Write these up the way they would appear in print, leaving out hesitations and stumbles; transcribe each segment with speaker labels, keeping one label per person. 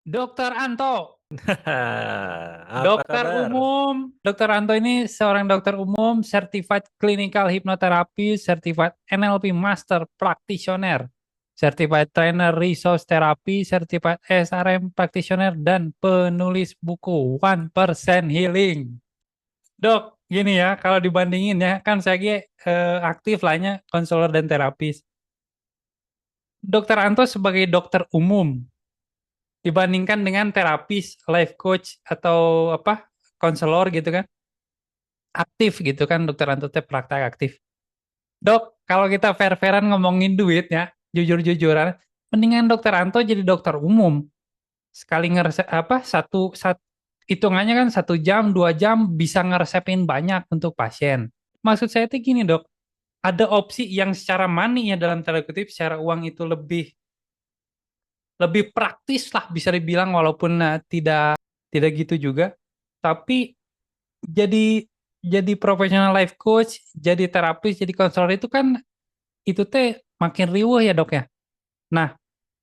Speaker 1: Dokter Anto,
Speaker 2: Apa
Speaker 1: dokter
Speaker 2: kabar?
Speaker 1: umum. Dokter Anto ini seorang dokter umum, Certified Clinical Hypnotherapist, Certified NLP Master Practitioner, Certified Trainer Resource Therapy, Certified SRM Practitioner, dan penulis buku 1% Healing. Dok, gini ya, kalau dibandingin ya, kan saya aktif lahnya konselor dan terapis. Dokter Anto sebagai dokter umum, dibandingkan dengan terapis, life coach atau apa konselor gitu kan aktif gitu kan dokter Anto teh praktek aktif. Dok, kalau kita fair-fairan ngomongin duit ya, jujur-jujuran, mendingan dokter Anto jadi dokter umum. Sekali ngeresep apa hitungannya kan 1 jam 2 jam bisa ngeresepin banyak untuk pasien. Maksud saya tuh gini dok, ada opsi yang secara money ya dalam tanda kutip secara uang itu lebih lebih praktis lah bisa dibilang walaupun tidak gitu juga. Tapi jadi jadi profesional life coach, jadi terapis, jadi konselor itu kan itu teh makin riuh ya dok ya. Nah,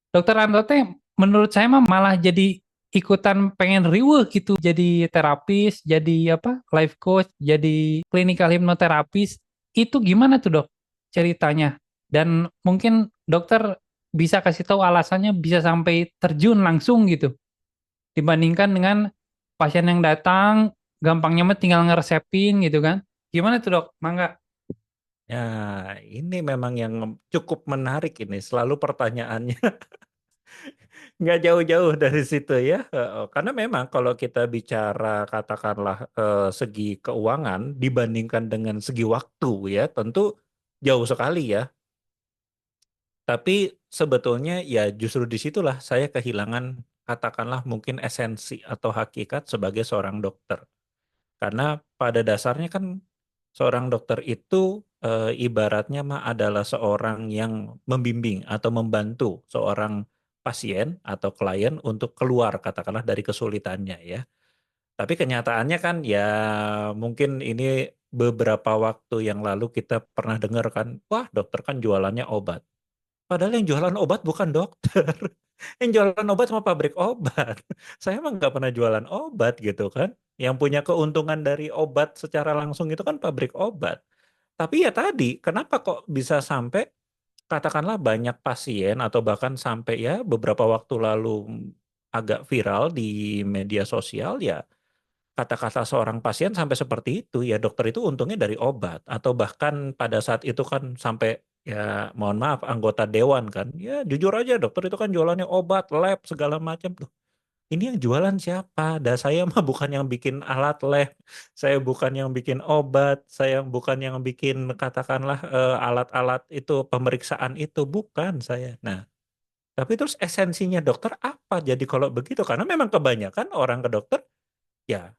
Speaker 1: dokter Anto teh menurut saya mah malah jadi ikutan pengen riuh gitu jadi terapis, jadi apa life coach, jadi clinical hypnotherapist. Itu gimana tuh dok ceritanya? Dan mungkin dokter bisa kasih tahu alasannya bisa sampai terjun langsung gitu dibandingkan dengan pasien yang datang gampangnya mah tinggal ngeresepin gitu kan. Gimana tuh dok? Mangga.
Speaker 2: Ya, ini memang yang cukup menarik ini. Selalu pertanyaannya nggak jauh-jauh dari situ ya. Karena memang kalau kita bicara katakanlah segi keuangan dibandingkan dengan segi waktu ya, tentu jauh sekali ya. Tapi sebetulnya ya justru disitulah saya kehilangan katakanlah mungkin esensi atau hakikat sebagai seorang dokter. Karena pada dasarnya kan seorang dokter itu ibaratnya mah adalah seorang yang membimbing atau membantu seorang pasien atau klien untuk keluar katakanlah dari kesulitannya ya. Tapi kenyataannya kan ya mungkin ini beberapa waktu yang lalu kita pernah dengar kan, wah dokter kan jualannya obat. Padahal yang jualan obat bukan dokter. Yang jualan obat sama pabrik obat. Saya emang nggak pernah jualan obat gitu kan. Yang punya keuntungan dari obat secara langsung itu kan pabrik obat. Tapi ya tadi, kenapa kok bisa sampai katakanlah banyak pasien atau bahkan sampai ya beberapa waktu lalu agak viral di media sosial ya kata-kata seorang pasien sampai seperti itu ya dokter itu untungnya dari obat atau bahkan pada saat itu kan sampai ya mohon maaf anggota dewan kan ya jujur aja dokter itu kan jualannya obat lab segala macam tuh ini yang jualan siapa? Dan saya mah bukan yang bikin alat lab, saya bukan yang bikin obat, saya bukan yang bikin katakanlah alat-alat itu pemeriksaan itu bukan saya. Nah, tapi terus esensinya dokter apa? Jadi kalau begitu karena memang kebanyakan orang ke dokter ya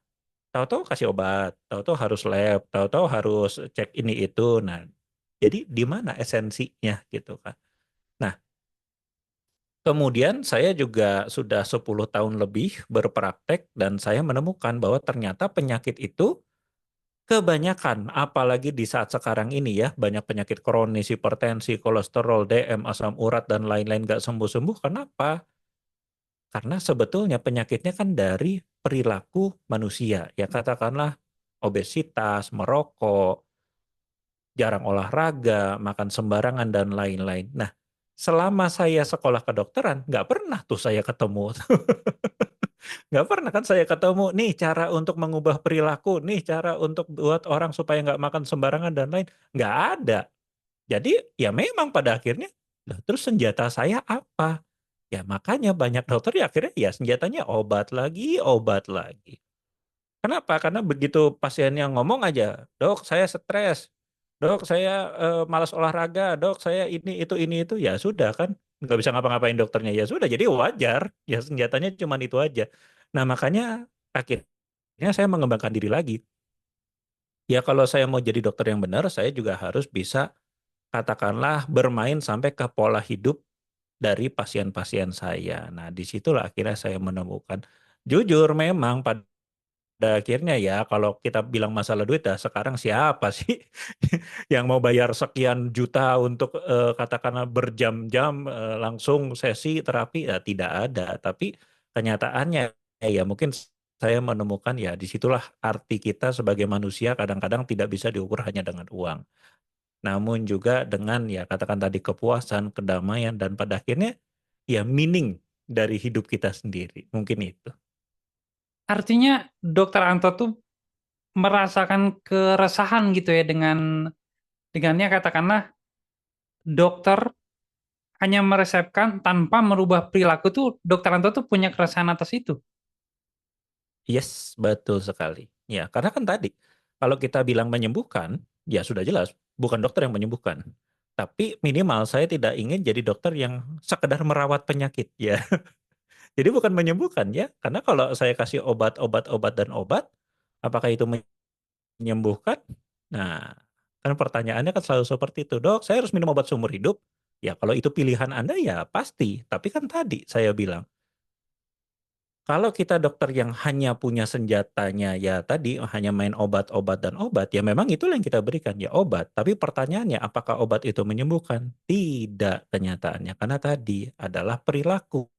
Speaker 2: tahu-tahu kasih obat, tahu-tahu harus lab, tahu-tahu harus cek ini itu. Nah, jadi di mana esensinya gitu kan? Nah, kemudian saya juga sudah 10 tahun lebih berpraktek dan saya menemukan bahwa ternyata penyakit itu kebanyakan, apalagi di saat sekarang ini ya, banyak penyakit kronis, hipertensi, kolesterol, DM, asam urat, dan lain-lain nggak sembuh-sembuh. Kenapa? Karena sebetulnya penyakitnya kan dari perilaku manusia. Ya katakanlah obesitas, merokok, jarang olahraga, makan sembarangan, dan lain-lain. Nah, selama saya sekolah kedokteran, nggak pernah tuh saya ketemu. Nggak pernah kan saya ketemu, nih cara untuk mengubah perilaku, nih cara untuk buat orang supaya nggak makan sembarangan, dan lain. Nggak ada. Jadi ya memang pada akhirnya, "Lah, terus senjata saya apa?" Ya makanya banyak dokter ya akhirnya ya senjatanya obat lagi, obat lagi. Kenapa? Karena begitu pasien yang ngomong aja, "Dok, saya stres. Dok, saya malas olahraga. Dok, saya ini itu." Ya sudah kan, nggak bisa ngapa-ngapain dokternya. Ya sudah, jadi wajar. Ya senjatanya cuma itu aja. Nah makanya akhirnya saya mengembangkan diri lagi. Ya kalau saya mau jadi dokter yang benar, saya juga harus bisa katakanlah bermain sampai ke pola hidup dari pasien-pasien saya. Nah disitulah akhirnya saya menemukan. Jujur memang pada akhirnya ya kalau kita bilang masalah duit ya sekarang siapa sih yang mau bayar sekian juta untuk katakanlah berjam-jam langsung sesi terapi ya tidak ada. Tapi kenyataannya ya mungkin saya menemukan ya disitulah arti kita sebagai manusia kadang-kadang tidak bisa diukur hanya dengan uang. Namun juga dengan ya katakan tadi kepuasan, kedamaian, dan pada akhirnya ya meaning dari hidup kita sendiri. Mungkin itu.
Speaker 1: Artinya Dokter Anto tuh merasakan keresahan gitu ya dengannya katakanlah dokter hanya meresepkan tanpa merubah perilaku tuh Dokter Anto tuh punya keresahan atas itu.
Speaker 2: Yes, betul sekali. Ya, karena kan tadi kalau kita bilang menyembuhkan, ya sudah jelas bukan dokter yang menyembuhkan. Tapi minimal saya tidak ingin jadi dokter yang sekedar merawat penyakit ya. Jadi bukan menyembuhkan ya, karena kalau saya kasih obat, obat, obat dan obat, apakah itu menyembuhkan? Nah, kan pertanyaannya kan selalu seperti itu, dok. Saya harus minum obat seumur hidup. Ya kalau itu pilihan Anda ya pasti. Tapi kan tadi saya bilang kalau kita dokter yang hanya punya senjatanya ya tadi hanya main obat, obat, dan obat, ya memang itulah yang kita berikan, ya obat. Tapi pertanyaannya apakah obat itu menyembuhkan? Tidak kenyataannya, karena tadi adalah perilaku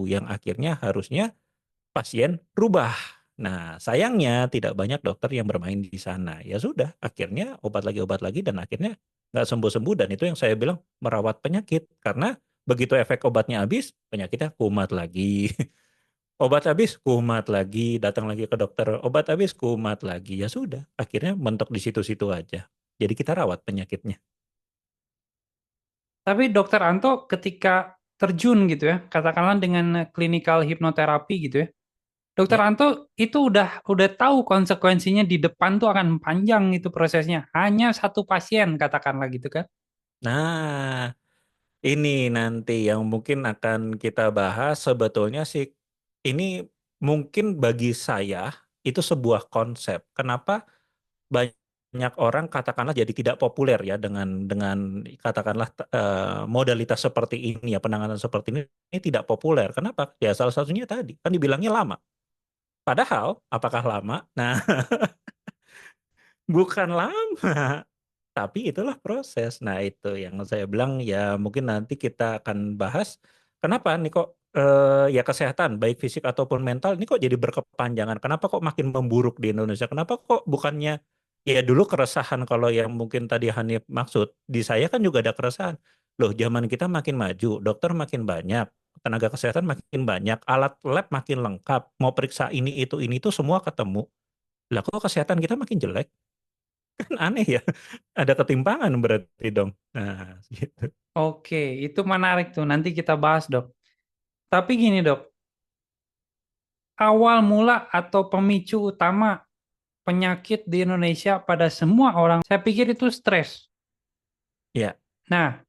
Speaker 2: yang akhirnya harusnya pasien rubah. Nah, sayangnya tidak banyak dokter yang bermain di sana. Ya sudah, akhirnya obat lagi, dan akhirnya nggak sembuh-sembuh. Dan itu yang saya bilang merawat penyakit. Karena begitu efek obatnya habis, penyakitnya kumat lagi. Obat habis, kumat lagi, datang lagi ke dokter, obat habis, kumat lagi. Ya sudah, akhirnya mentok di situ-situ aja. Jadi kita rawat penyakitnya.
Speaker 1: Tapi Dokter Anto ketika terjun gitu ya, katakanlah dengan clinical hipnoterapi gitu ya, Dokter
Speaker 2: Ya.
Speaker 1: Anto itu udah tahu konsekuensinya di depan tuh akan panjang itu prosesnya. Hanya satu pasien katakanlah gitu kan.
Speaker 2: Nah, ini nanti yang mungkin akan kita bahas sebetulnya sih, ini mungkin bagi saya itu sebuah konsep. Kenapa banyak orang katakanlah jadi tidak populer ya dengan katakanlah modalitas seperti ini ya, penanganan seperti ini tidak populer. Kenapa? Ya salah satunya tadi kan dibilangnya lama. Padahal apakah lama? Nah, bukan lama. Tapi itulah proses. Nah, itu yang saya bilang ya mungkin nanti kita akan bahas kenapa nih kok ya kesehatan baik fisik ataupun mental ini kok jadi berkepanjangan. Kenapa kok makin memburuk di Indonesia? Kenapa kok bukannya ya dulu keresahan kalau yang mungkin tadi Hanif maksud. Di saya kan juga ada keresahan. Loh, zaman kita makin maju, dokter makin banyak, tenaga kesehatan makin banyak, alat lab makin lengkap, mau periksa ini itu semua ketemu. Lah kok kesehatan kita makin jelek? Kan aneh ya. Ada ketimpangan berarti dong. Nah, gitu.
Speaker 1: Oke, itu menarik tuh. Nanti kita bahas, Dok. Tapi gini, Dok. Awal mula atau pemicu utama penyakit di Indonesia pada semua orang, saya pikir itu stres.
Speaker 2: Ya.
Speaker 1: Nah,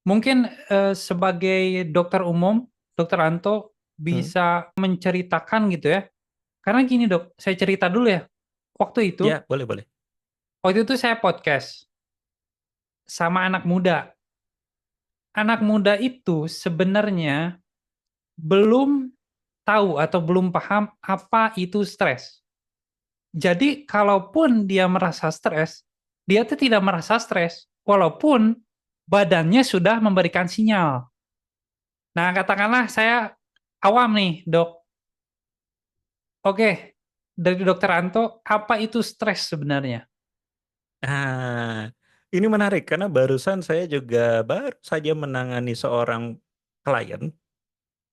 Speaker 1: mungkin sebagai dokter umum, Dokter Anto
Speaker 2: Hmm.
Speaker 1: bisa menceritakan gitu ya. Karena gini, Dok, saya cerita dulu ya. Waktu itu,
Speaker 2: Ya, boleh, boleh.
Speaker 1: waktu itu saya podcast sama anak muda. Anak muda itu sebenarnya belum tahu atau belum paham apa itu stres. Jadi kalaupun dia merasa stres, dia tuh tidak merasa stres walaupun badannya sudah memberikan sinyal. Nah, katakanlah saya awam nih, Dok. Oke, dari Dokter Anto, apa itu stres sebenarnya?
Speaker 2: Ah, ini menarik karena barusan saya juga baru saja menangani seorang klien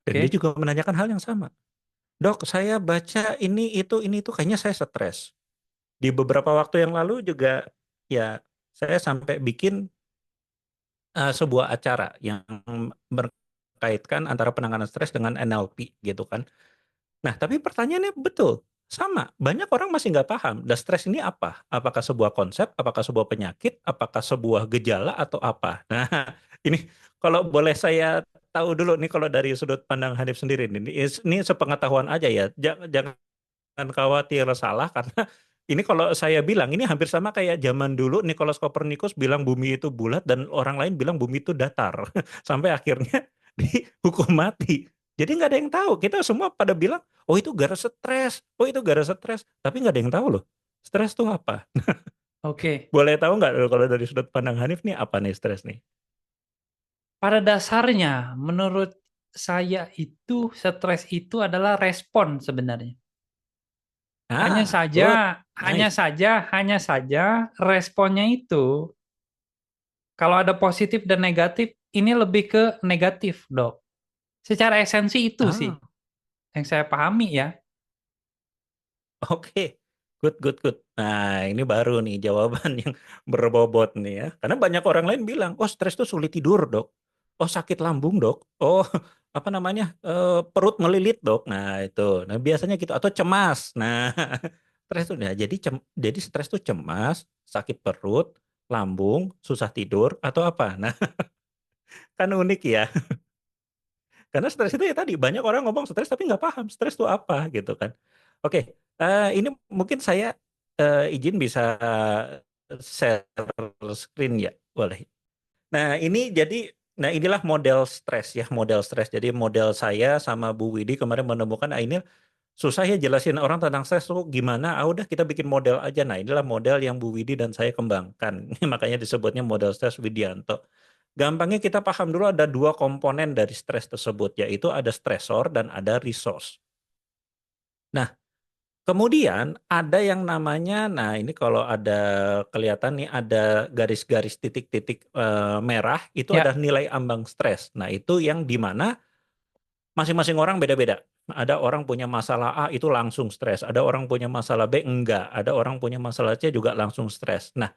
Speaker 2: dan dia
Speaker 1: Oke.
Speaker 2: juga menanyakan hal yang sama. Dok, saya baca ini itu kayaknya saya stres. Di beberapa waktu yang lalu juga ya saya sampai bikin sebuah acara yang berkaitkan antara penanganan stres dengan NLP gitu kan. Nah, tapi pertanyaannya betul, sama. Banyak orang masih nggak paham, dan stres ini apa? Apakah sebuah konsep, apakah sebuah penyakit, apakah sebuah gejala, atau apa? Nah, ini kalau boleh saya tahu dulu nih kalau dari sudut pandang Hanif sendiri, ini sepengetahuan aja ya. Jangan khawatir salah, karena ini kalau saya bilang, ini hampir sama kayak zaman dulu Nicholas Copernicus bilang bumi itu bulat, dan orang lain bilang bumi itu datar. Sampai akhirnya dihukum mati. Jadi nggak ada yang tahu. Kita semua pada bilang, oh itu gara stres, oh itu gara stres. Tapi nggak ada yang tahu loh, stres itu apa.
Speaker 1: Oke.
Speaker 2: Boleh tahu nggak kalau dari sudut pandang Hanif nih, apa nih stres nih?
Speaker 1: Pada dasarnya, menurut saya itu stres itu adalah respon sebenarnya. Hanya
Speaker 2: Ah,
Speaker 1: saja,
Speaker 2: good,
Speaker 1: hanya
Speaker 2: nice.
Speaker 1: saja, hanya saja responnya itu kalau ada positif dan negatif, ini lebih ke negatif, Dok. Secara esensi itu sih
Speaker 2: Ah,
Speaker 1: yang saya pahami ya.
Speaker 2: oke, good, good, good. Nah, ini baru nih jawaban yang berbobot nih ya. Karena banyak orang lain bilang, oh stres tuh sulit tidur, dok. Oh sakit lambung, dok. Oh apa namanya, perut melilit, dok. Nah itu, nah biasanya gitu. Atau cemas. Nah, stres tuh, nah jadi stres tuh cemas, sakit perut, lambung, susah tidur, atau apa? Nah, kan unik ya. Karena stres itu ya tadi banyak orang ngomong stres tapi nggak paham stres itu apa gitu kan. Oke, ini mungkin saya izin bisa share screen ya, boleh. Nah ini jadi, nah inilah model stres ya, model stres. Jadi model saya sama Bu Widi kemarin menemukan, ini susah ya jelasin orang tentang stres tuh gimana. Ah udah kita bikin model aja. Nah inilah model yang Bu Widi dan saya kembangkan. Makanya disebutnya model stres Widianto. Gampangnya kita paham dulu ada dua komponen dari stres tersebut, yaitu ada stresor dan ada resource. Nah, kemudian ada yang namanya, nah ini kalau ada kelihatan nih ada garis-garis titik-titik merah, itu
Speaker 1: Ya,
Speaker 2: ada nilai ambang stres. Nah, itu yang di mana masing-masing orang beda-beda. Ada orang punya masalah A itu langsung stres, ada orang punya masalah B enggak, ada orang punya masalah C juga langsung stres. Nah,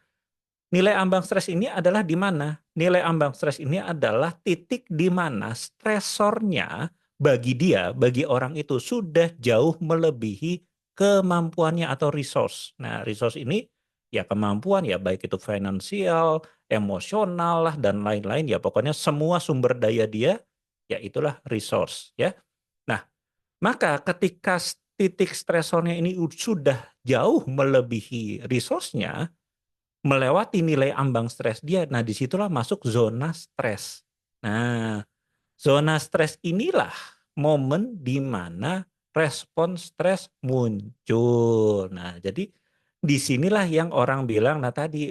Speaker 2: nilai ambang stres ini adalah di mana? Nilai ambang stres ini adalah titik di mana stresornya bagi dia, bagi orang itu sudah jauh melebihi kemampuannya atau resource. Nah, resource ini ya kemampuan ya baik itu finansial, emosional lah dan lain-lain ya pokoknya semua sumber daya dia ya itulah resource ya. Nah, maka ketika titik stresornya ini sudah jauh melebihi resource-nya, melewati nilai ambang stres dia. Nah, disitulah masuk zona stres. Nah, zona stres inilah momen di mana respon stres muncul. Nah, jadi disinilah yang orang bilang, nah tadi,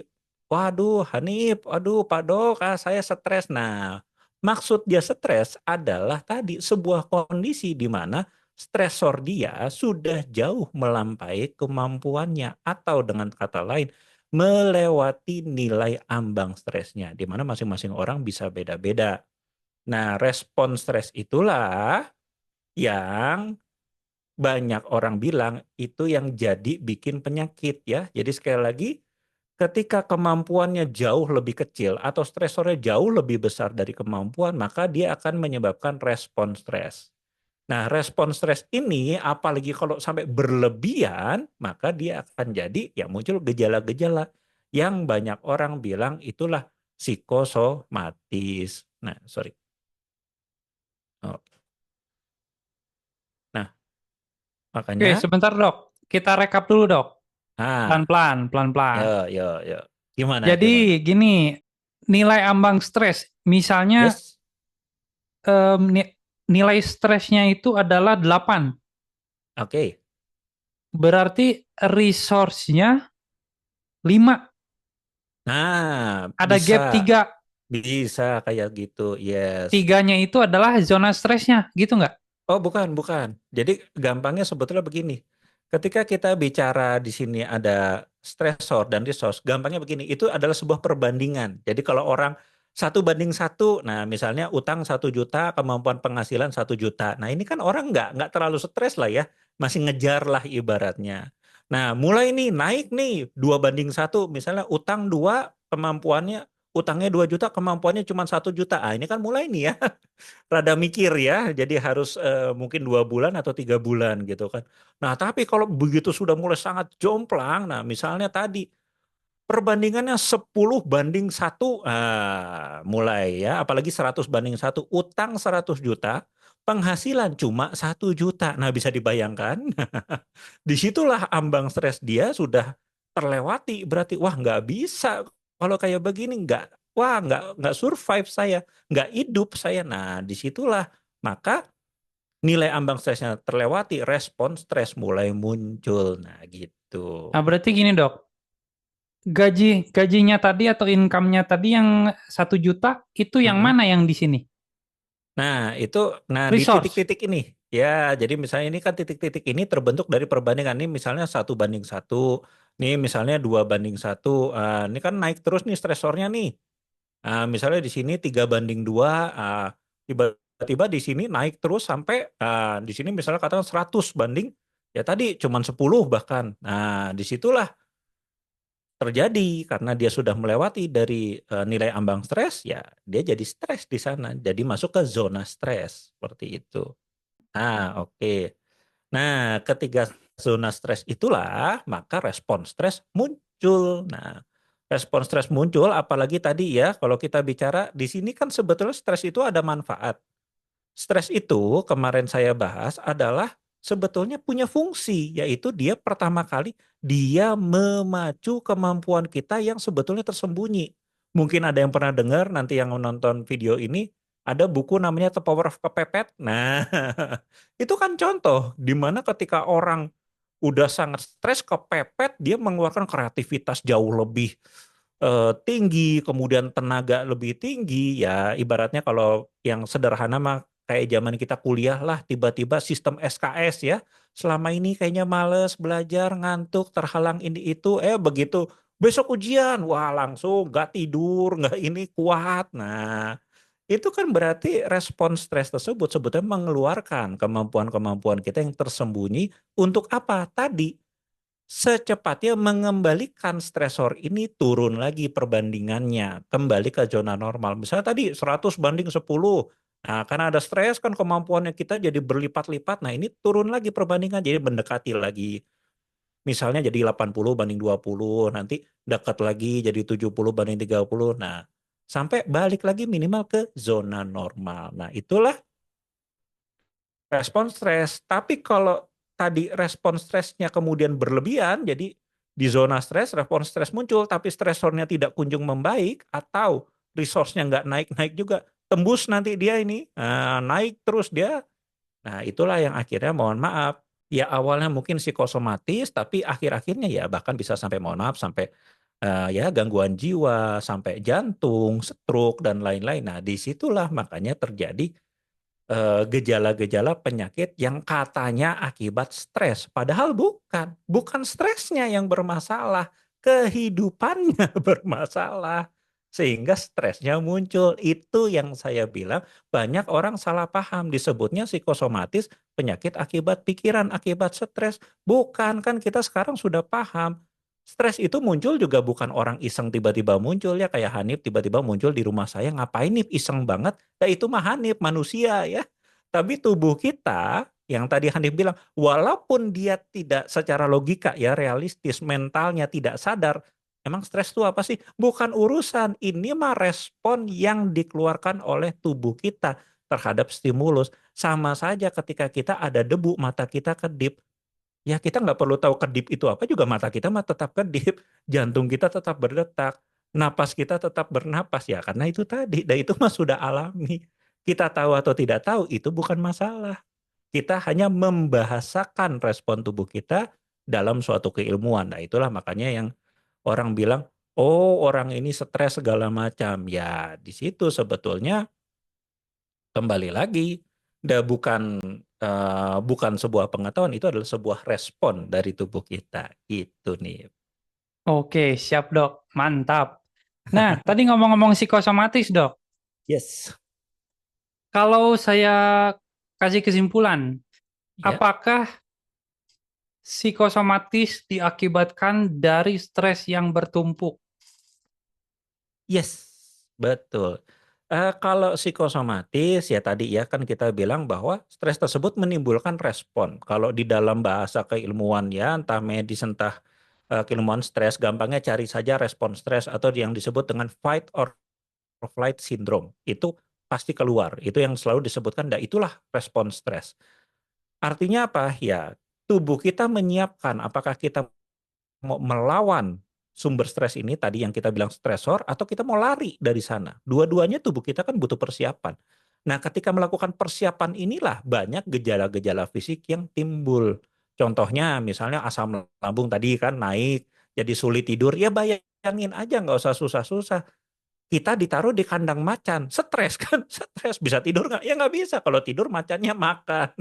Speaker 2: waduh Hanif, aduh Pak Dok, saya stres. Nah, maksud dia stres adalah tadi sebuah kondisi di mana stresor dia sudah jauh melampaui kemampuannya atau dengan kata lain melewati nilai ambang stresnya, di mana masing-masing orang bisa beda-beda. Nah, respon stres itulah yang banyak orang bilang itu yang jadi bikin penyakit ya. Jadi sekali lagi, ketika kemampuannya jauh lebih kecil atau stresornya jauh lebih besar dari kemampuan, maka dia akan menyebabkan respon stres. Nah, respon stres ini apalagi kalau sampai berlebihan, maka dia akan jadi ya muncul gejala-gejala yang banyak orang bilang itulah psikosomatis. Nah, sorry. Oh, nah,
Speaker 1: oke,
Speaker 2: makanya,
Speaker 1: sebentar Dok. Kita rekap dulu Dok.
Speaker 2: ah,
Speaker 1: Pelan-pelan, pelan-pelan.
Speaker 2: yo, yo, yo. Gimana, gimana?
Speaker 1: Jadi gini, nilai ambang stres. Misalnya
Speaker 2: Yes,
Speaker 1: nilai stresnya itu adalah 8.
Speaker 2: oke.
Speaker 1: Berarti resource-nya 5.
Speaker 2: Nah,
Speaker 1: Ada
Speaker 2: bisa,
Speaker 1: gap 3.
Speaker 2: bisa kayak gitu. Yes.
Speaker 1: Tiganya itu adalah zona stresnya, gitu nggak?
Speaker 2: Oh, bukan, bukan. Jadi gampangnya sebetulnya begini. Ketika kita bicara di sini ada stressor dan resource, gampangnya begini, itu adalah sebuah perbandingan. Jadi kalau orang 1 banding 1, nah misalnya utang 1 juta, kemampuan penghasilan 1 juta. Nah ini kan orang nggak terlalu stres lah ya, masih ngejar lah ibaratnya. Nah mulai nih naik nih 2 banding 1, misalnya utang 2, kemampuannya utangnya 2 juta, kemampuannya cuma 1 juta. Ah ini kan mulai nih ya rada mikir ya, jadi harus mungkin 2 bulan atau 3 bulan gitu kan. Nah tapi kalau begitu sudah mulai sangat jomplang, nah misalnya tadi perbandingannya 10 banding 1, mulai ya, apalagi 100 banding 1, utang 100 juta, penghasilan cuma 1 juta. Nah bisa dibayangkan, disitulah ambang stres dia sudah terlewati, berarti wah nggak bisa kalau kayak begini, wah nggak survive saya, nggak hidup saya. Nah disitulah maka nilai ambang stresnya terlewati, respon stres mulai muncul. Nah gitu.
Speaker 1: Nah, berarti gini dok, gajinya tadi atau income-nya tadi yang 1 juta, itu yang
Speaker 2: Mm-mm.
Speaker 1: mana yang di sini?
Speaker 2: Nah, di
Speaker 1: Resource.
Speaker 2: titik-titik ini, ya, jadi misalnya ini kan titik-titik ini terbentuk dari perbandingan ini, misalnya 1:1, nih misalnya 2:1, ini kan naik terus nih stresornya nih. Misalnya di sini 3:2, tiba-tiba di sini naik terus sampai di sini misalnya katakan 100 banding, ya tadi cuman 10 bahkan. Nah, disitulah terjadi karena dia sudah melewati dari nilai ambang stres, ya dia jadi stres di sana, jadi masuk ke zona stres seperti itu. Oke. Nah, ketika zona stres itulah maka respon stres muncul. Nah, respon stres muncul apalagi tadi ya kalau kita bicara di sini kan sebetulnya stres itu ada manfaat. Stres itu kemarin saya bahas adalah sebetulnya punya fungsi, yaitu dia pertama kali dia memacu kemampuan kita yang sebetulnya tersembunyi. Mungkin ada yang pernah dengar nanti yang menonton video ini, ada buku namanya The Power of Kepepet. Nah, itu kan contoh di mana ketika orang udah sangat stres kepepet, dia mengeluarkan kreativitas jauh lebih tinggi, kemudian tenaga lebih tinggi, ya ibaratnya kalau yang sederhana mah kayak zaman kita kuliah lah, tiba-tiba sistem SKS ya, selama ini kayaknya males belajar, ngantuk, terhalang ini itu, begitu besok ujian, wah langsung nggak tidur, nggak ini kuat. Nah, itu kan berarti respon stres tersebut sebetulnya mengeluarkan kemampuan-kemampuan kita yang tersembunyi untuk apa? Tadi secepatnya mengembalikan stresor ini turun lagi perbandingannya, kembali ke zona normal. Misalnya tadi 100:10. Nah, karena ada stres kan kemampuannya kita jadi berlipat-lipat. Nah, ini turun lagi perbandingan jadi mendekati lagi. Misalnya jadi 80:20, nanti dekat lagi jadi 70:30. Nah, sampai balik lagi minimal ke zona normal. Nah, itulah respon stres. Tapi kalau tadi respon stresnya kemudian berlebihan, jadi di zona stres, respon stres muncul, tapi stresornya tidak kunjung membaik, atau resource-nya nggak naik-naik juga, tembus nanti dia ini, naik terus dia. Nah, itulah yang akhirnya mohon maaf, ya awalnya mungkin psikosomatis, tapi akhir-akhirnya ya bahkan bisa sampai mohon maaf, sampai ya gangguan jiwa, sampai jantung, stroke, dan lain-lain. Nah, disitulah makanya terjadi gejala-gejala penyakit yang katanya akibat stres. Padahal bukan. Bukan stresnya yang bermasalah, kehidupannya bermasalah. Sehingga stresnya muncul. Itu yang saya bilang banyak orang salah paham. Disebutnya psikosomatis, penyakit akibat pikiran, akibat stres. Bukan, kan kita sekarang sudah paham. Stres itu muncul juga bukan orang iseng tiba-tiba muncul ya. Kayak Hanif tiba-tiba muncul di rumah saya. Ngapain nih iseng banget? Nah, itu mah Hanif, manusia ya. Tapi tubuh kita, yang tadi Hanif bilang, walaupun dia tidak secara logika ya, realistis, mentalnya tidak sadar, emang stres itu apa sih? Bukan urusan, ini mah respon yang dikeluarkan oleh tubuh kita terhadap stimulus. Sama saja ketika kita ada debu, mata kita kedip. Ya kita nggak perlu tahu kedip itu apa juga mata kita mah tetap kedip, jantung kita tetap berdetak, napas kita tetap bernapas ya karena itu tadi, dan itu mah sudah alami. Kita tahu atau tidak tahu itu bukan masalah. Kita hanya membahasakan respon tubuh kita dalam suatu keilmuan. Nah itulah makanya yang orang bilang, oh orang ini stres segala macam. Ya di situ sebetulnya kembali lagi, bukan sebuah pengetahuan, itu adalah sebuah respon dari tubuh kita, gitu nih.
Speaker 1: Oke, siap dok. Mantap. Nah, tadi ngomong-ngomong psikosomatis dok.
Speaker 2: Yes.
Speaker 1: Kalau saya kasih kesimpulan,
Speaker 2: Ya,
Speaker 1: apakah psikosomatis diakibatkan dari stres yang bertumpuk?
Speaker 2: yes, betul. Kalau psikosomatis ya tadi ya kan kita bilang bahwa stres tersebut menimbulkan respon. Kalau di dalam bahasa keilmuan ya entah medis entah keilmuan stres, gampangnya cari saja respon stres atau yang disebut dengan fight or flight syndrome. Itu pasti keluar. Itu yang selalu disebutkan, dan itulah respon stres. Artinya apa? Ya, tubuh kita menyiapkan apakah kita mau melawan sumber stres ini tadi yang kita bilang stresor atau kita mau lari dari sana. Dua-duanya tubuh kita kan butuh persiapan. Nah, ketika melakukan persiapan inilah banyak gejala-gejala fisik yang timbul. Contohnya misalnya asam lambung tadi kan naik, jadi sulit tidur. Ya bayangin aja nggak usah susah-susah. kita ditaruh di kandang macan, stres kan, stres, bisa tidur nggak? Ya nggak bisa, kalau tidur macannya makan.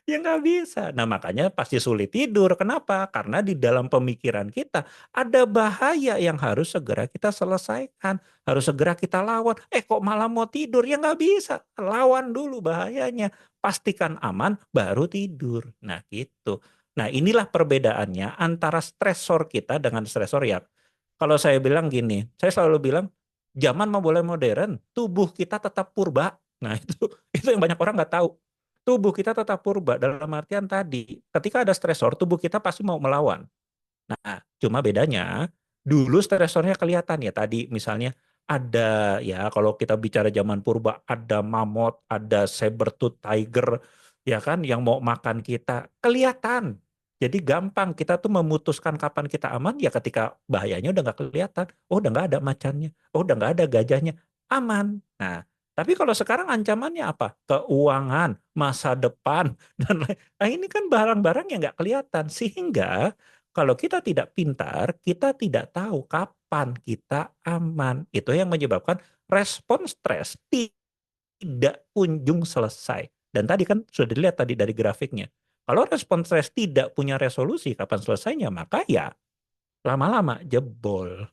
Speaker 2: Ya nggak bisa. Nah makanya pasti sulit tidur. Kenapa? Karena di dalam pemikiran kita ada bahaya yang harus segera kita selesaikan. Harus segera kita lawan. Kok malah mau tidur? Ya nggak bisa. Lawan dulu bahayanya. Pastikan aman baru tidur. Nah gitu. Nah inilah perbedaannya antara stresor kita dengan stresor yang kalau saya bilang gini, saya selalu bilang zaman mau boleh modern, tubuh kita tetap purba. Nah itu yang banyak orang nggak tahu, tubuh kita tetap purba dalam artian tadi, ketika ada stresor, tubuh kita pasti mau melawan. Nah, cuma bedanya dulu stresornya kelihatan ya tadi misalnya ada ya kalau kita bicara zaman purba ada mamut, ada saber-tooth tiger ya kan yang mau makan kita kelihatan. Jadi gampang kita tuh memutuskan kapan kita aman ya ketika bahayanya udah nggak kelihatan. Oh udah nggak ada macannya, oh udah nggak ada gajahnya, aman. Nah, tapi kalau sekarang ancamannya apa? Keuangan, masa depan, dan lain. Nah ini kan barang-barang yang nggak kelihatan sehingga kalau kita tidak pintar, kita tidak tahu kapan kita aman. Itu yang menyebabkan respon stres tidak kunjung selesai. Dan tadi kan sudah dilihat tadi dari grafiknya. Kalau respon stres tidak punya resolusi kapan selesainya, maka ya lama-lama jebol.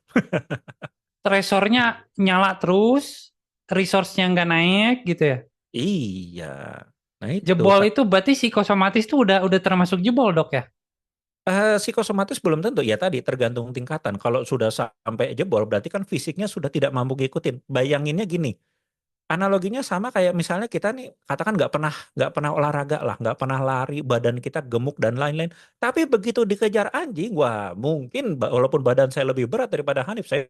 Speaker 1: Tresornya nyala terus, resource-nya nggak naik gitu ya.
Speaker 2: Iya. Nah itu.
Speaker 1: Jebol itu berarti psikosomatis tuh udah termasuk jebol, Dok ya?
Speaker 2: Psikosomatis belum tentu ya tadi tergantung tingkatan. Kalau sudah sampai jebol berarti kan fisiknya sudah tidak mampu ngikutin. Bayanginnya gini, analoginya sama kayak misalnya kita nih katakan nggak pernah olahraga lah, nggak pernah lari, badan kita gemuk dan lain-lain. Tapi begitu dikejar anjing, wah mungkin walaupun badan saya lebih berat daripada Hanif, saya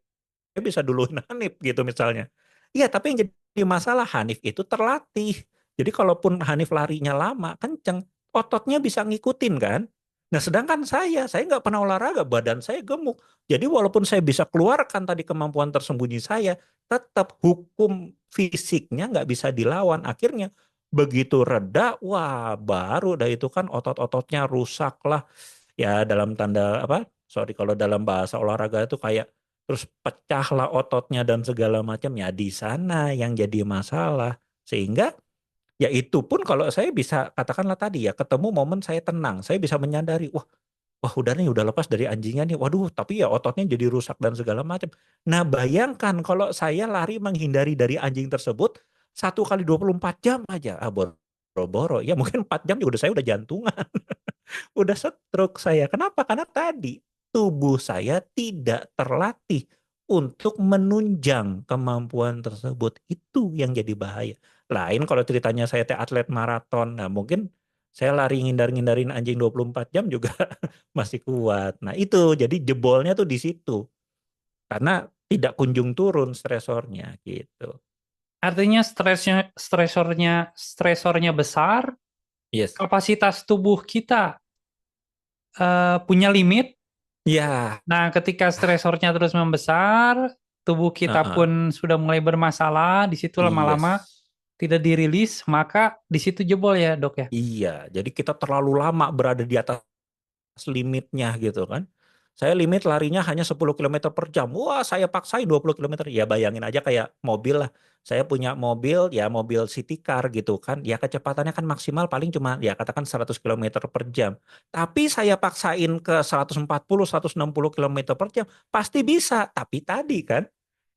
Speaker 2: bisa duluin Hanif gitu misalnya. Iya, tapi yang jadi masalah Hanif itu terlatih. Jadi kalaupun Hanif larinya lama, kenceng, ototnya bisa ngikutin kan. Nah sedangkan saya nggak pernah olahraga, badan saya gemuk. Jadi walaupun saya bisa keluarkan tadi kemampuan tersembunyi saya, tetap hukum fisiknya nggak bisa dilawan. Akhirnya begitu reda, wah baru dah itu kan otot-ototnya rusak lah. Ya dalam tanda apa? Sorry kalau dalam bahasa olahraga itu kayak terus pecahlah ototnya dan segala macam ya di sana yang jadi masalah. Sehingga ya itu pun kalau saya bisa katakanlah tadi ya ketemu momen saya tenang, saya bisa menyadari wah wah udah nih udah lepas dari anjingnya nih. Waduh, tapi ya ototnya jadi rusak dan segala macam. Nah, bayangkan kalau saya lari menghindari dari anjing tersebut 1 kali 24 jam aja. Boro-boro. Ya mungkin 4 jam juga saya udah jantungan. Udah stroke saya. Kenapa? Karena tadi tubuh saya tidak terlatih untuk menunjang kemampuan tersebut. Itu yang jadi bahaya. Lain kalau ceritanya saya atlet maraton. Nah, mungkin saya lari ngindar-ngindarin anjing 24 jam juga masih kuat. Nah, itu jadi jebolnya tuh di situ. Karena tidak kunjung turun stresornya gitu.
Speaker 1: Artinya stresornya besar,
Speaker 2: Yes.
Speaker 1: kapasitas tubuh kita punya limit.
Speaker 2: Ya,
Speaker 1: Nah, ketika stresornya terus membesar, tubuh kita
Speaker 2: heeh.
Speaker 1: pun sudah mulai bermasalah, di situ lama-lama
Speaker 2: Yes.
Speaker 1: tidak dirilis, maka di situ jebol ya, Dok ya.
Speaker 2: Iya, jadi kita terlalu lama berada di atas limitnya gitu kan. Saya limit larinya hanya 10 kilometer per jam. Wah, saya paksain 20 kilometer. Ya bayangin aja kayak mobil lah. Saya punya mobil, ya mobil city car gitu kan. Ya kecepatannya kan maksimal paling cuma ya katakan 100 kilometer per jam. Tapi saya paksain ke 140, 160 kilometer per jam. Pasti bisa. Tapi tadi kan,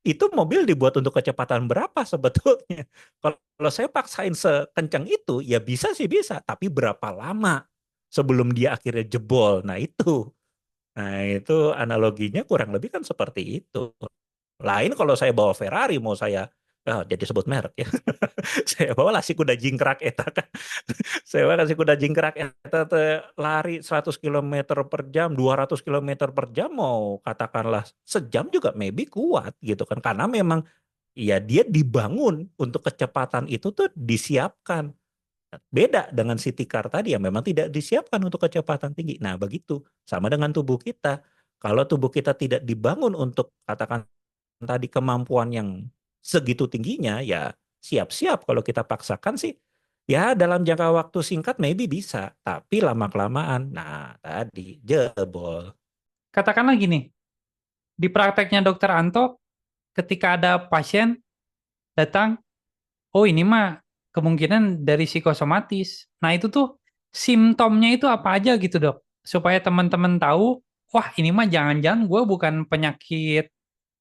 Speaker 2: itu mobil dibuat untuk kecepatan berapa sebetulnya? Kalau saya paksain sekencang itu, ya bisa sih bisa. Tapi berapa lama sebelum dia akhirnya jebol? Nah itu analoginya kurang lebih kan seperti itu. Lain kalau saya bawa Ferrari, mau saya jadi sebut merek ya. Saya bawa lah si kuda jingkrak eta kan. Saya bawa si kuda jingkrak eta teh lari 100 kilometer per jam, 200 kilometer per jam mau katakanlah sejam juga maybe kuat gitu kan. Karena memang ya dia dibangun untuk kecepatan itu tuh disiapkan. Beda dengan city car tadi yang memang tidak disiapkan untuk kecepatan tinggi. Nah, begitu. Sama dengan tubuh kita. Kalau tubuh kita tidak dibangun untuk katakan tadi kemampuan yang segitu tingginya, ya siap-siap kalau kita paksakan sih. Ya dalam jangka waktu singkat maybe bisa, tapi lama-kelamaan, nah tadi jebol.
Speaker 1: Katakanlah gini, di prakteknya Dokter Anto, ketika ada pasien datang, oh ini mah kemungkinan dari psikosomatis. Nah itu tuh simptomnya itu apa aja gitu dok, supaya teman-teman tahu, wah ini mah jangan-jangan gue bukan penyakit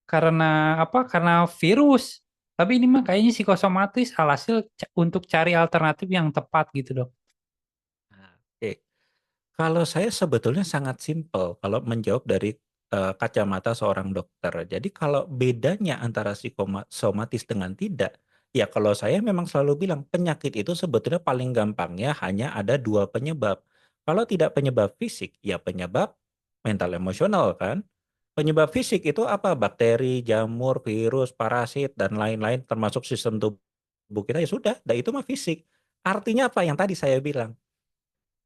Speaker 1: karena apa? Karena virus. Tapi ini mah kayaknya psikosomatis. Alhasil untuk cari alternatif yang tepat gitu, Dok.
Speaker 2: Nah, oke. Kalau saya sebetulnya sangat simpel kalau menjawab dari kacamata seorang dokter. Jadi kalau bedanya antara psikosomatis dengan tidak, ya kalau saya memang selalu bilang penyakit itu sebetulnya paling gampangnya hanya ada dua penyebab. Kalau tidak penyebab fisik, ya penyebab mental emosional kan. Penyebab fisik itu apa? Bakteri, jamur, virus, parasit, dan lain-lain termasuk sistem tubuh kita ya sudah, dan itu mah fisik. Artinya apa yang tadi saya bilang?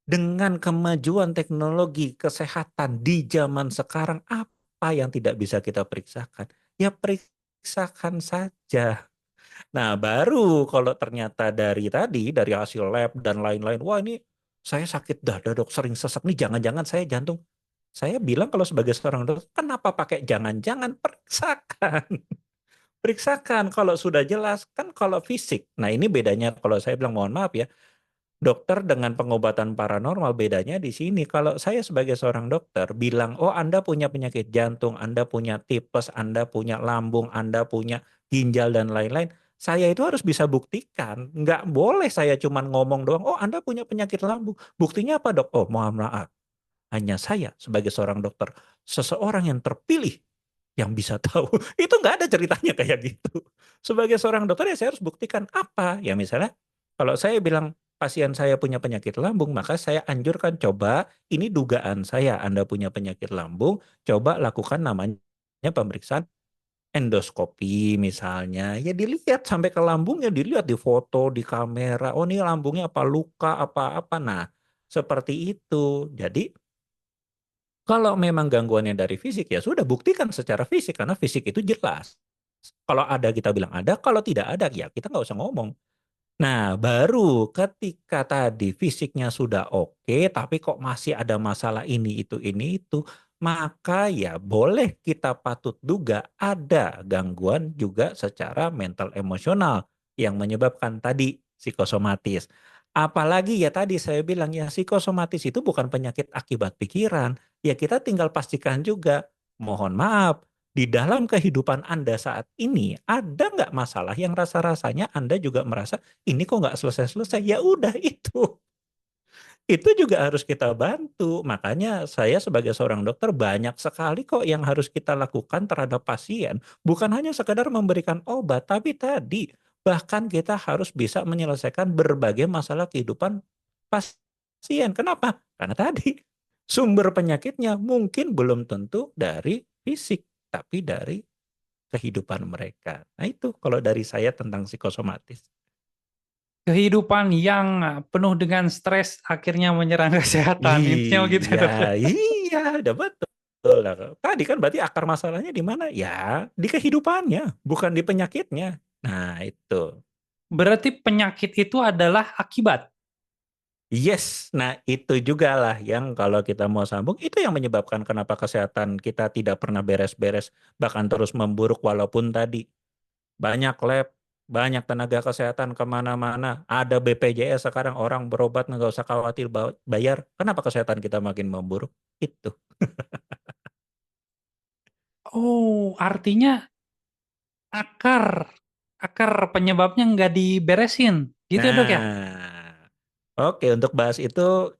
Speaker 2: Dengan kemajuan teknologi kesehatan di zaman sekarang, apa yang tidak bisa kita periksakan? Ya periksakan saja. Nah, baru kalau ternyata dari tadi, dari hasil lab dan lain-lain, wah ini saya sakit dada dok, sering sesak nih, jangan-jangan saya jantung. Saya bilang kalau sebagai seorang dokter, kenapa pakai jangan-jangan, periksakan. Periksakan kalau sudah jelas, kan kalau fisik. Nah ini bedanya kalau saya bilang mohon maaf ya, dokter dengan pengobatan paranormal bedanya di sini. Kalau saya sebagai seorang dokter bilang, oh Anda punya penyakit jantung, Anda punya tipes, Anda punya lambung, Anda punya ginjal dan lain-lain. Saya itu harus bisa buktikan. Nggak boleh saya cuma ngomong doang, oh Anda punya penyakit lambung. Buktinya apa dok? Oh mohon maaf, hanya saya sebagai seorang dokter, seseorang yang terpilih yang bisa tahu. Itu nggak ada ceritanya kayak gitu. Sebagai seorang dokter ya saya harus buktikan apa. Ya misalnya kalau saya bilang pasien saya punya penyakit lambung, maka saya anjurkan coba ini dugaan saya Anda punya penyakit lambung, coba lakukan namanya pemeriksaan endoskopi misalnya. Ya dilihat sampai ke lambungnya, dilihat di foto, di kamera. Oh ini lambungnya apa luka apa-apa. Nah, seperti itu. Jadi kalau memang gangguannya dari fisik, ya sudah buktikan secara fisik, karena fisik itu jelas. Kalau ada kita bilang ada, kalau tidak ada ya kita nggak usah ngomong. Nah, baru ketika tadi fisiknya sudah oke, tapi kok masih ada masalah ini, itu, maka ya boleh kita patut duga ada gangguan juga secara mental emosional yang menyebabkan tadi psikosomatis. Apalagi ya tadi saya bilang ya psikosomatis itu bukan penyakit akibat pikiran. Ya kita tinggal pastikan juga, mohon maaf, di dalam kehidupan Anda saat ini ada nggak masalah yang rasa-rasanya Anda juga merasa ini kok nggak selesai-selesai, ya udah itu juga harus kita bantu. Makanya saya sebagai seorang dokter banyak sekali kok yang harus kita lakukan terhadap pasien, bukan hanya sekedar memberikan obat, tapi tadi bahkan kita harus bisa menyelesaikan berbagai masalah kehidupan pasien. Kenapa? Karena tadi sumber penyakitnya mungkin belum tentu dari fisik, tapi dari kehidupan mereka. Nah itu kalau dari saya tentang psikosomatis.
Speaker 1: Kehidupan yang penuh dengan stres akhirnya menyerang kesehatan. Intinya gitu ya,
Speaker 2: Iya,
Speaker 1: Dok.
Speaker 2: iya, udah betul. Lah, tadi kan berarti akar masalahnya di mana? Ya, di kehidupannya, bukan di penyakitnya. Nah, itu.
Speaker 1: Berarti penyakit itu adalah akibat.
Speaker 2: Yes, nah itu juga lah yang kalau kita mau sambung, itu yang menyebabkan kenapa kesehatan kita tidak pernah beres-beres, bahkan terus memburuk walaupun tadi banyak lab, banyak tenaga kesehatan kemana-mana, ada BPJS sekarang orang berobat nggak usah khawatir bayar. Kenapa kesehatan kita makin memburuk? Itu.
Speaker 1: Oh, artinya akar akar penyebabnya nggak diberesin. Gitu ya, Dok ya?
Speaker 2: Nah, oke untuk bahas itu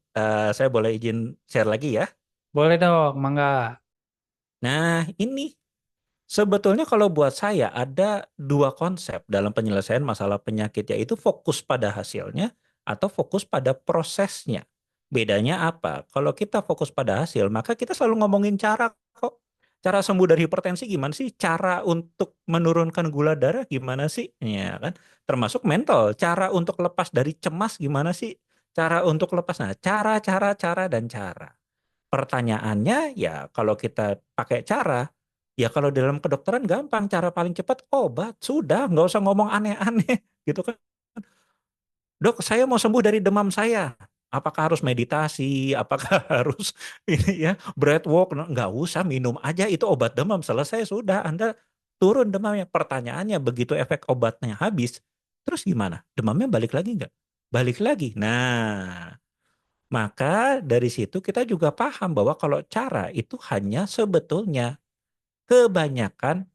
Speaker 2: saya boleh izin share lagi ya.
Speaker 1: Boleh, Dok. Mangga.
Speaker 2: Nah, ini sebetulnya kalau buat saya ada dua konsep dalam penyelesaian masalah penyakit, yaitu fokus pada hasilnya atau fokus pada prosesnya. Bedanya apa? Kalau kita fokus pada hasil, maka kita selalu ngomongin cara kok. Cara sembuh dari hipertensi gimana sih? Cara untuk menurunkan gula darah gimana sih? Ya kan? Termasuk mental. Cara untuk lepas dari cemas gimana sih? Cara untuk lepas. Nah, cara, dan cara. Pertanyaannya ya kalau kita pakai cara, ya kalau dalam kedokteran gampang, cara paling cepat obat, sudah nggak usah ngomong aneh-aneh gitu kan. Dok, saya mau sembuh dari demam saya. Apakah harus meditasi? Apakah harus ini ya breath walk? Nggak usah, minum aja itu obat demam selesai sudah. Anda turun demamnya. Pertanyaannya begitu efek obatnya habis, terus gimana? Demamnya balik lagi nggak? Balik lagi. Nah, maka dari situ kita juga paham bahwa kalau cara itu hanya sebetulnya kebanyakan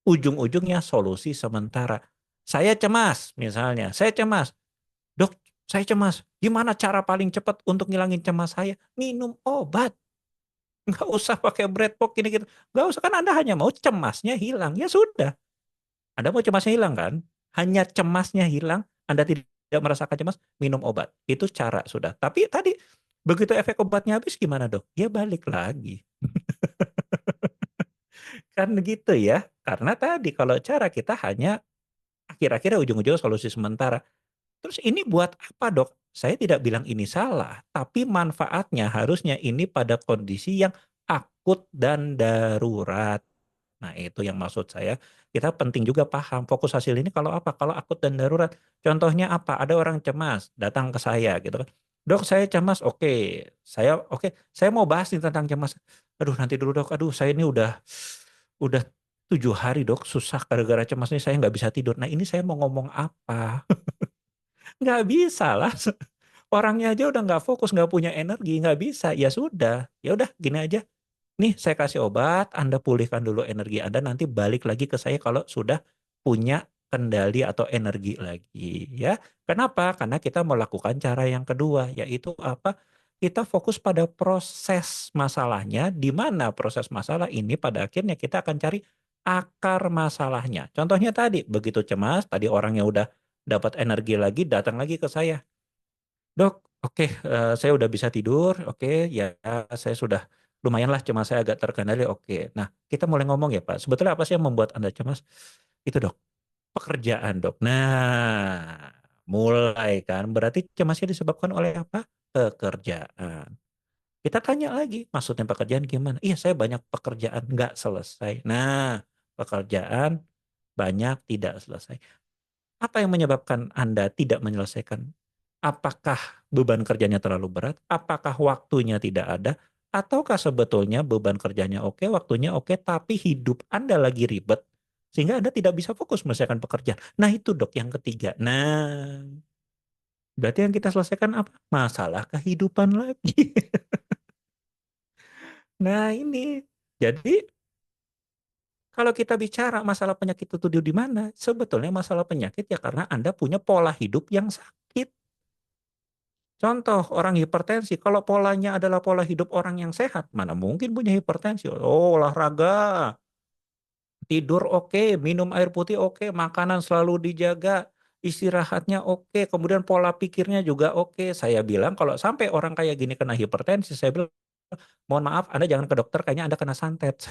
Speaker 2: ujung-ujungnya solusi sementara. Saya cemas, misalnya, saya cemas. Dok, saya cemas. Gimana cara paling cepat untuk ngilangin cemas saya? Minum obat. Nggak usah pakai breadbox gini gitu. Nggak usah, kan Anda hanya mau cemasnya hilang. Ya sudah. Anda mau cemasnya hilang kan? Hanya cemasnya hilang, Anda tidak merasakan cemas, minum obat. Itu cara sudah. Tapi tadi, begitu efek obatnya habis gimana dok? Ya balik lagi. Kan gitu ya. Karena tadi kalau cara kita hanya akhir-akhirnya ujung-ujungnya solusi sementara. Terus ini buat apa dok? Saya tidak bilang ini salah, tapi manfaatnya harusnya ini pada kondisi yang akut dan darurat. Nah itu yang maksud saya, kita penting juga paham fokus hasil ini kalau apa? Kalau akut dan darurat. Contohnya apa? Ada orang cemas datang ke saya gitu kan. Dok saya cemas, oke, saya mau bahas nih tentang cemas. Aduh nanti dulu dok, aduh saya ini udah 7 hari dok susah gara-gara cemas nih saya nggak bisa tidur. Nah ini saya mau ngomong apa? Nggak bisa lah. Orangnya aja udah nggak fokus, nggak punya energi, nggak bisa. Ya sudah, ya udah gini aja. Nih saya kasih obat, Anda pulihkan dulu energi Anda, nanti balik lagi ke saya kalau sudah punya kendali atau energi lagi. Ya, kenapa? Karena kita melakukan cara yang kedua, yaitu apa? Kita fokus pada proses masalahnya, di mana proses masalah ini pada akhirnya kita akan cari akar masalahnya. Contohnya tadi, begitu cemas, tadi orangnya udah dapat energi lagi, datang lagi ke saya. Dok, saya udah bisa tidur, ya saya sudah lumayan lah cemas saya agak terkendali, oke. Nah, kita mulai ngomong ya Pak, sebetulnya apa sih yang membuat Anda cemas? Itu dok, pekerjaan dok. Nah, mulai kan, berarti cemasnya disebabkan oleh apa? Pekerjaan. Kita tanya lagi, maksudnya pekerjaan gimana? Iya, saya banyak pekerjaan nggak selesai. Nah, pekerjaan banyak tidak selesai. Apa yang menyebabkan Anda tidak menyelesaikan? Apakah beban kerjanya terlalu berat? Apakah waktunya tidak ada? Ataukah sebetulnya beban kerjanya oke, waktunya oke, tapi hidup Anda lagi ribet sehingga Anda tidak bisa fokus menyelesaikan pekerjaan. Nah itu dok yang ketiga. Nah, berarti yang kita selesaikan apa? Masalah kehidupan lagi. Nah ini. Jadi kalau kita bicara masalah penyakit itu di mana? Sebetulnya masalah penyakit ya karena Anda punya pola hidup yang sakit. Contoh orang hipertensi, kalau polanya adalah pola hidup orang yang sehat, mana mungkin punya hipertensi? Oh, olahraga, tidur oke, minum air putih oke, makanan selalu dijaga, istirahatnya oke, kemudian pola pikirnya juga oke. Saya bilang kalau sampai orang kayak gini kena hipertensi, saya bilang, mohon maaf, Anda jangan ke dokter, kayaknya Anda kena santet.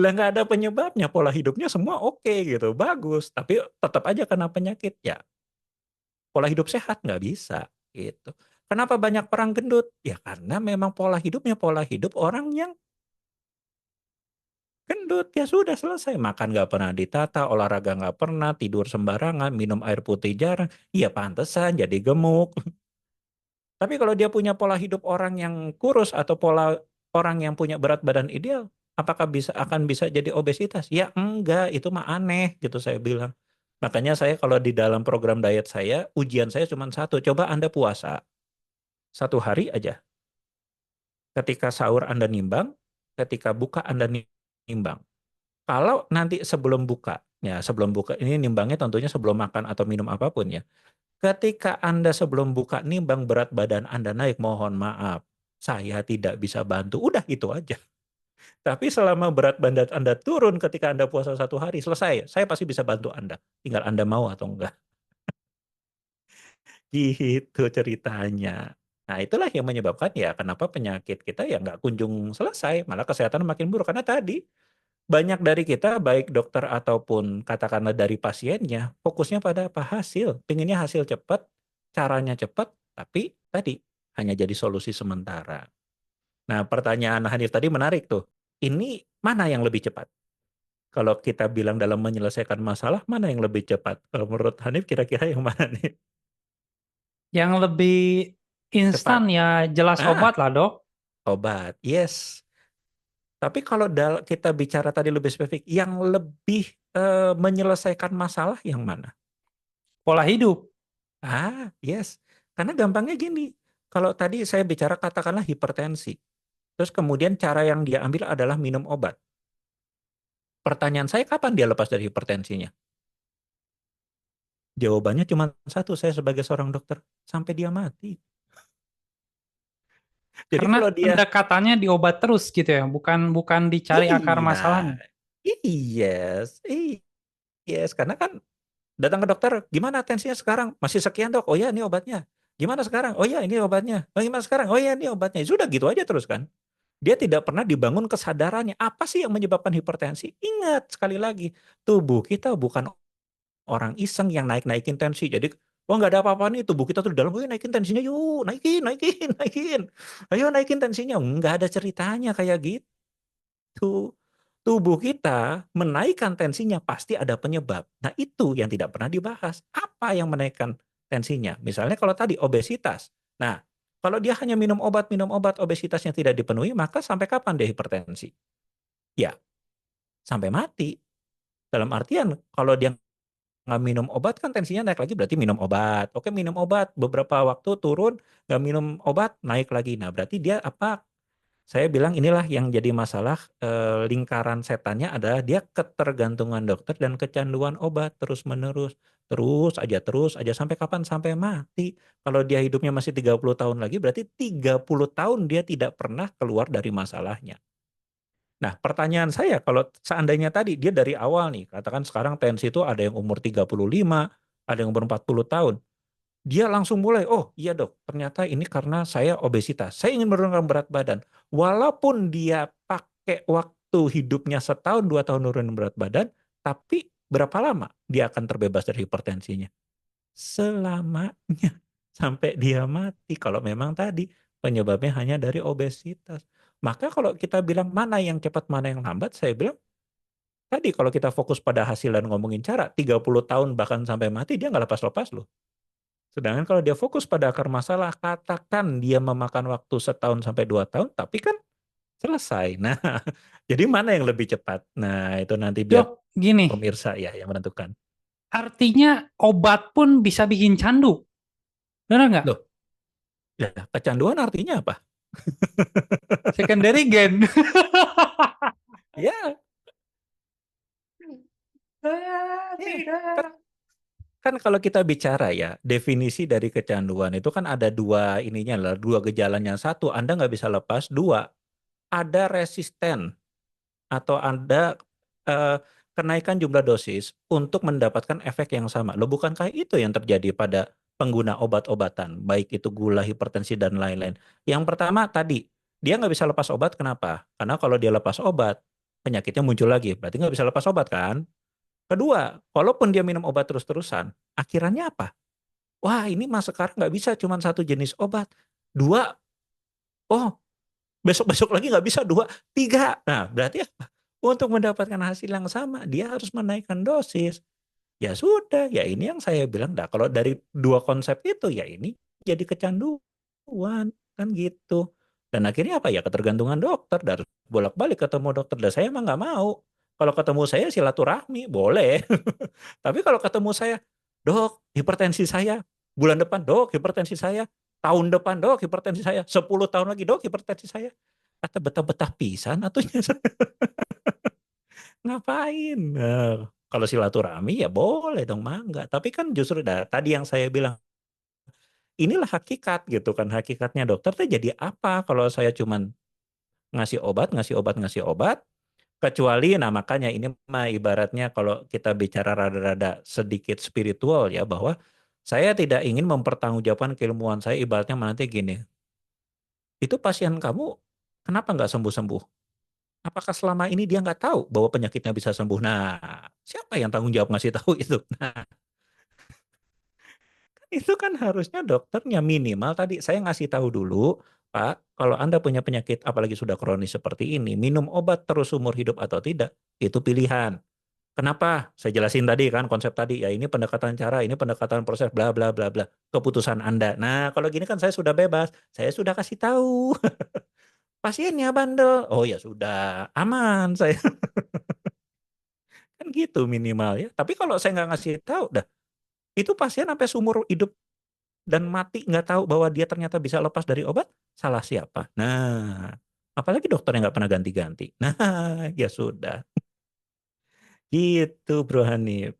Speaker 2: Lah nggak ada penyebabnya, pola hidupnya semua oke gitu, bagus, tapi tetap aja kena penyakit. Ya pola hidup sehat nggak bisa gitu. Kenapa banyak orang gendut? Ya karena memang pola hidupnya pola hidup orang yang gendut. Ya sudah selesai. Makan nggak pernah ditata, olahraga nggak pernah, tidur sembarangan, minum air putih jarang. Ya pantesan jadi gemuk. Tapi kalau dia punya pola hidup orang yang kurus atau pola orang yang punya berat badan ideal, apakah akan bisa jadi obesitas? Ya enggak, itu mah aneh gitu saya bilang. Makanya saya kalau di dalam program diet saya, ujian saya cuma satu. Coba Anda puasa 1 hari aja. Ketika sahur Anda nimbang, ketika buka Anda nimbang. Kalau nanti sebelum buka, ya sebelum buka ini nimbangnya tentunya sebelum makan atau minum apapun ya. Ketika Anda sebelum buka nimbang berat badan Anda naik, mohon maaf, saya tidak bisa bantu. Udah itu aja. Tapi selama berat badan Anda turun ketika Anda puasa 1 hari, selesai. Saya pasti bisa bantu Anda. Tinggal Anda mau atau enggak. Gitu ceritanya. Nah itulah yang menyebabkan ya kenapa penyakit kita ya nggak kunjung selesai. Malah kesehatan makin buruk. Karena tadi banyak dari kita, baik dokter ataupun katakanlah dari pasiennya, fokusnya pada apa? Hasil. Pinginnya hasil cepat, caranya cepat, tapi tadi hanya jadi solusi sementara. Nah pertanyaan Hanif tadi menarik tuh. Ini mana yang lebih cepat? Kalau kita bilang dalam menyelesaikan masalah, mana yang lebih cepat? Kalau menurut Hanif kira-kira yang mana nih?
Speaker 1: Yang lebih instan
Speaker 2: Cepat.
Speaker 1: ya jelas obat
Speaker 2: Ah,
Speaker 1: lah dok.
Speaker 2: obat. Yes. Tapi kalau kita bicara tadi lebih spesifik, yang lebih menyelesaikan masalah yang mana?
Speaker 1: Pola hidup.
Speaker 2: Yes. Karena gampangnya gini, kalau tadi saya bicara katakanlah hipertensi, terus kemudian cara yang dia ambil adalah minum obat. Pertanyaan saya, kapan dia lepas dari hipertensinya? Jawabannya cuma satu, saya sebagai seorang dokter, sampai dia mati. Jadi
Speaker 1: Karena
Speaker 2: kalau dia,
Speaker 1: pendekatannya diobat terus gitu ya, bukan bukan dicari akar
Speaker 2: nah,
Speaker 1: masalahnya.
Speaker 2: yes, yes, karena kan datang ke dokter, gimana tensinya sekarang? Masih sekian dok, oh ya ini obatnya. Gimana sekarang? Oh ya ini obatnya. Oh, gimana sekarang? Oh ya ini obatnya. Sudah gitu aja terus kan. Dia tidak pernah dibangun kesadarannya. Apa sih yang menyebabkan hipertensi? Ingat sekali lagi, tubuh kita bukan orang iseng yang naik-naikin tensi. Jadi, oh nggak ada apa-apa nih, tubuh kita tuh di dalam, "Wih, naikin tensinya yuk, naikin, naikin, naikin. Ayo naikin tensinya." Nggak ada ceritanya kayak gitu. Tubuh kita menaikkan tensinya pasti ada penyebab. Nah, itu yang tidak pernah dibahas. Apa yang menaikkan tensinya? Misalnya kalau tadi obesitas. Nah, kalau dia hanya minum obat, obesitasnya tidak dipenuhi, maka sampai kapan dia hipertensi? Ya, sampai mati. Dalam artian, kalau dia nggak minum obat kan tensinya naik lagi, berarti minum obat. Oke, minum obat, beberapa waktu turun, nggak minum obat, naik lagi. Nah, berarti dia apa? Saya bilang inilah yang jadi masalah, lingkaran setannya adalah dia ketergantungan dokter dan kecanduan obat terus-menerus. Terus aja sampai kapan? Sampai mati. Kalau dia hidupnya masih 30 tahun lagi berarti 30 tahun dia tidak pernah keluar dari masalahnya. Nah, pertanyaan saya kalau seandainya tadi dia dari awal nih, katakan sekarang tensi itu ada yang umur 35, ada yang umur 40 tahun. Dia langsung mulai, "Oh iya dok, ternyata ini karena saya obesitas. Saya ingin menurunkan berat badan." Walaupun dia pakai waktu hidupnya setahun, 2 tahun nurunin berat badan, tapi berapa lama dia akan terbebas dari hipertensinya? Selamanya. Sampai dia mati. Kalau memang tadi penyebabnya hanya dari obesitas. Maka kalau kita bilang mana yang cepat, mana yang lambat, saya bilang tadi kalau kita fokus pada hasil dan ngomongin cara, 30 tahun bahkan sampai mati dia nggak lepas-lepas loh. Sedangkan kalau dia fokus pada akar masalah, katakan dia memakan waktu setahun sampai 2 tahun, tapi kan selesai. Nah, jadi mana yang lebih cepat? Nah, itu nanti biar
Speaker 1: Dok, gini,
Speaker 2: pemirsa ya yang menentukan.
Speaker 1: artinya obat pun bisa bikin candu. Benar nggak?
Speaker 2: Loh, ya kecanduan artinya apa?
Speaker 1: Secondary gain.
Speaker 2: Ya, ya, kan,
Speaker 1: Tidak.
Speaker 2: kan kalau kita bicara ya, definisi dari kecanduan itu kan ada dua ininya lah, dua gejalanya. Satu, Anda nggak bisa lepas. Dua, ada resisten atau ada eh, kenaikan jumlah dosis untuk mendapatkan efek yang sama. Loh, bukankah itu yang terjadi pada pengguna obat-obatan, baik itu gula, hipertensi, dan lain-lain. Yang pertama tadi, dia nggak bisa lepas obat, kenapa? Karena kalau dia lepas obat, penyakitnya muncul lagi, berarti nggak bisa lepas obat kan? Kedua, walaupun dia minum obat terus-terusan, akhirannya apa? Wah, ini mah sekarang nggak bisa cuma satu jenis obat. Dua, oh besok-besok lagi nggak bisa dua, tiga. Nah, berarti apa? Untuk mendapatkan hasil yang sama, dia harus menaikkan dosis. Ya sudah, ya ini yang saya bilang. Nah, kalau dari dua konsep itu, ya ini jadi kecanduan. Kan gitu. Dan akhirnya apa ya? Ketergantungan dokter. Dan harus bolak-balik ketemu dokter. Dan saya emang nggak mau. Kalau ketemu saya silaturahmi, boleh. Tapi kalau ketemu saya, dok, hipertensi saya. Bulan depan, dok, hipertensi saya. Tahun depan, dok, hipertensi saya. 10 tahun lagi, dok, hipertensi saya. Kata betah-betah pisan atunya. Ngapain? Nah, kalau silaturahmi ya boleh dong, mangga. Tapi kan justru tadi yang saya bilang, inilah hakikat gitu kan. Hakikatnya dokter tuh jadi apa kalau saya cuman ngasih obat, ngasih obat, ngasih obat. Kecuali, nah makanya ini mah ibaratnya kalau kita bicara rada-rada sedikit spiritual ya, bahwa saya tidak ingin mempertanggungjawabkan keilmuan saya, ibaratnya nanti gini, itu pasien kamu kenapa nggak sembuh-sembuh? Apakah selama ini dia nggak tahu bahwa penyakitnya bisa sembuh? Nah, siapa yang tanggung jawab ngasih tahu itu? Nah, itu kan harusnya dokternya minimal tadi saya ngasih tahu dulu, Pak, kalau Anda punya penyakit apalagi sudah kronis seperti ini, minum obat terus umur hidup atau tidak, itu pilihan. Kenapa? Saya jelasin tadi kan konsep tadi ya, ini pendekatan cara, ini pendekatan proses, bla bla bla bla. Keputusan Anda. Nah, kalau gini kan saya sudah bebas, saya sudah kasih tahu. pasiennya bandel. Oh ya sudah, aman saya. Kan gitu minimal ya. Tapi kalau saya nggak ngasih tahu, dah itu pasien sampai seumur hidup dan mati nggak tahu bahwa dia ternyata bisa lepas dari obat, salah siapa? Nah, apalagi dokter yang nggak pernah ganti-ganti. Nah, ya sudah. Gitu Bro Hanif.